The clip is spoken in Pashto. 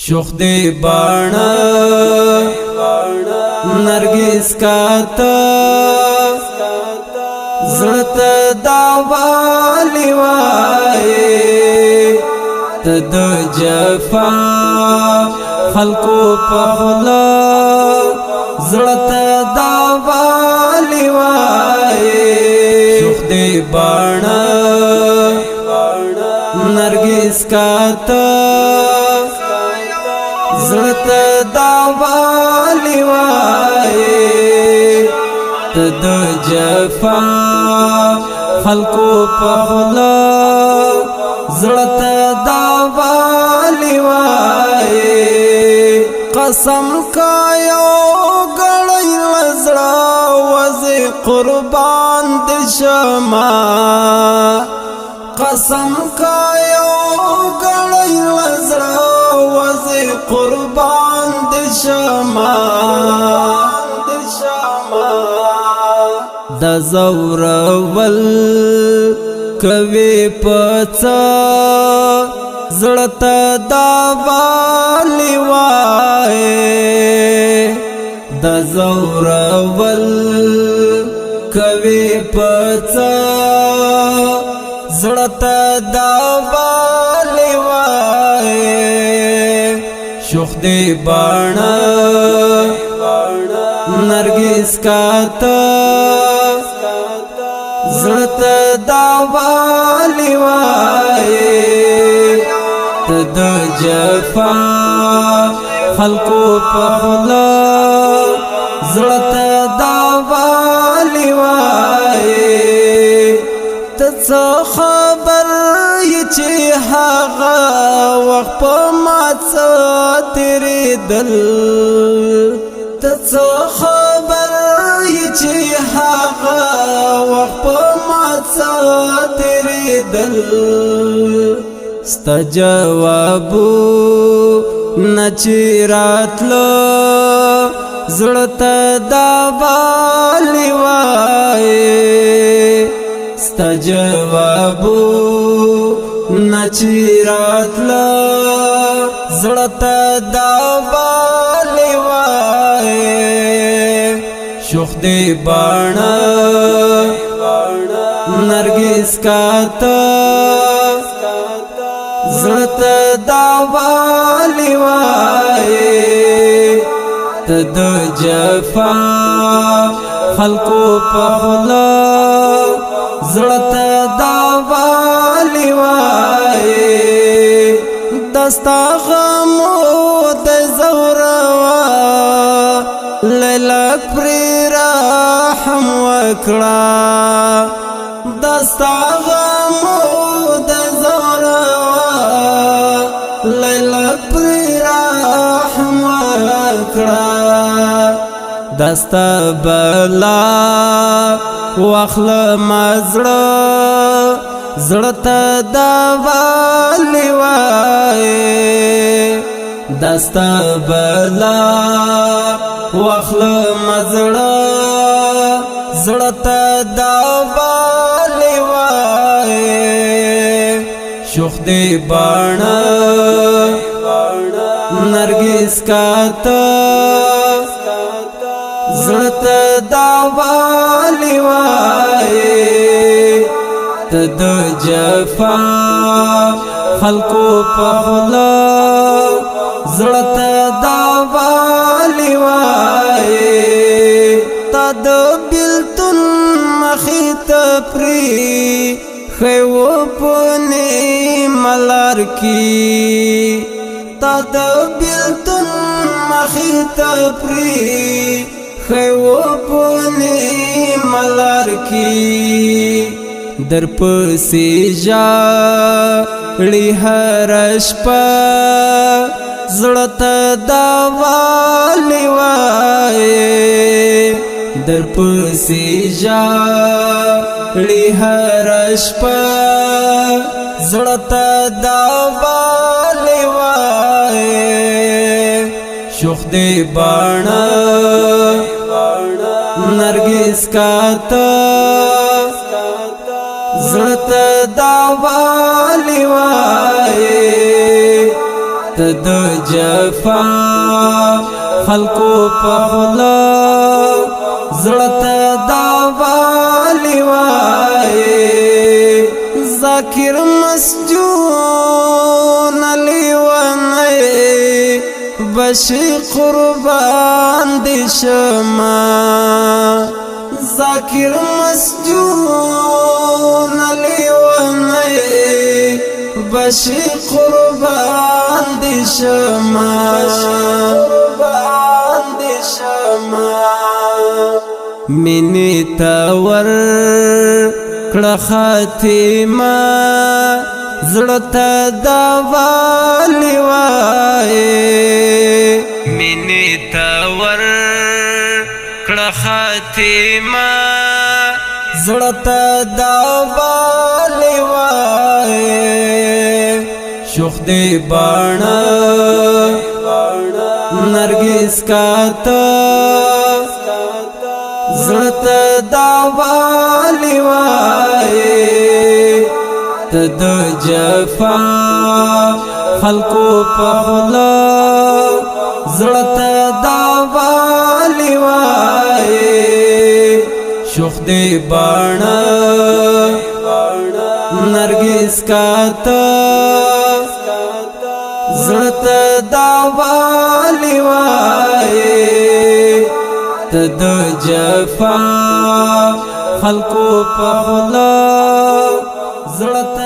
شوخ دی بانا نرگس کاتا زړت دا والی وای تد جفا خلقو پخلا زړت دا والی وای شوخ دی بانا نرگس کاتا زړت دا والی وای تد جفا خلقو پخلا زړت دا والی وای قسم کا یو غړی لزړه وز قربان د شما قسم کا یو غړی لزړه وز قربان د شما د زور ول کوي پڅا زړت دا والی وای د زور ول کوي پڅا زړت دا والی وای شوخ دی بانا نرگس کاتا زړت دا والی وای تد جفا خلقو پخلا زړت دا والی وای تڅ خبر چې هغه وخت په ماڅ تیرې دل تڅ خبر چې هغه وخت په ماڅ تیرې دل ست جواب نچراتلو زړت دا والی وای ست جواب نچراتلو زړت دا والی وای شوخ دی بانا نرگس کاتا زړت دا والی وای تد جفا خلقو پخلا زړت دا والی وای دستا غمو د زوروا لیلک پری رحم وکړه دستا غمو د زوروا لیلک پری رحم وکړه دستا بلا واخل مزړه زړت دا والی وای دستا بلا واخل مزړه زړت دا والی وای شوخ دی بانا نرگس کاتا زړت دا والی وای تد جفا خلقو پخلا زړت دا والی وای تد بلتن مخیت پری خیو پنی ملار کی تد بلتن مخیت پری خیو پنی ملار کی در پسی جاړي هر شپه زړت دا والی وای در پسی جاړي هر شپه زړت دا والی وای شوخ دی بانا نرگس کاتا زړت دا والی وای تد جفا خلقو پخلا زړه دا والی وای ذاکر مسجون لیوانای بشی قربان دی شما ذاکر مسجون لیوانای بشی قربان دی شما منی تاور کړه خاتمه زړه ته دا والی وای منی تاور کړه خاتمه زړه ته دا والی وای شوخ دی باڼه نرګس کاته زړه دا والی وای تد جفا خلقو پخلا زړه دا والی وای شوخ دی باڼه نرګس کاته زړه دا والی وای تد جفا خلقو پخلا زړه